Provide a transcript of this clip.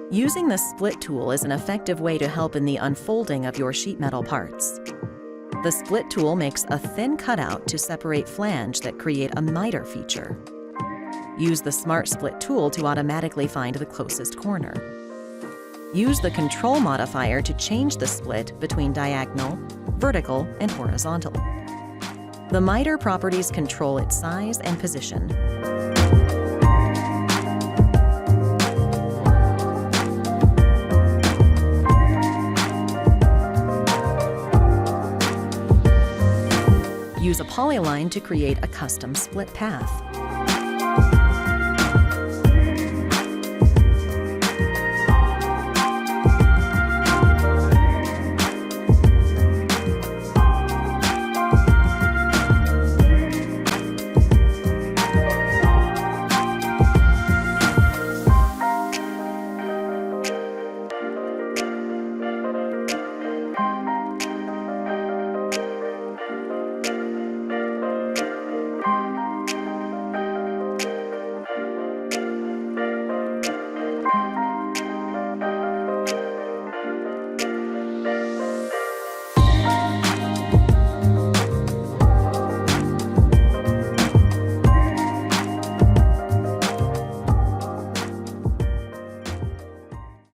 Using the split tool is an effective way to help in the unfolding of your sheet metal parts. The split tool makes a thin cutout to separate flange that create a miter feature. Use the Smart Split tool to automatically find the closest corner. Use the Control modifier to change the split between diagonal, vertical, and horizontal. The miter properties control its size and position. Use a polyline to create a custom split path.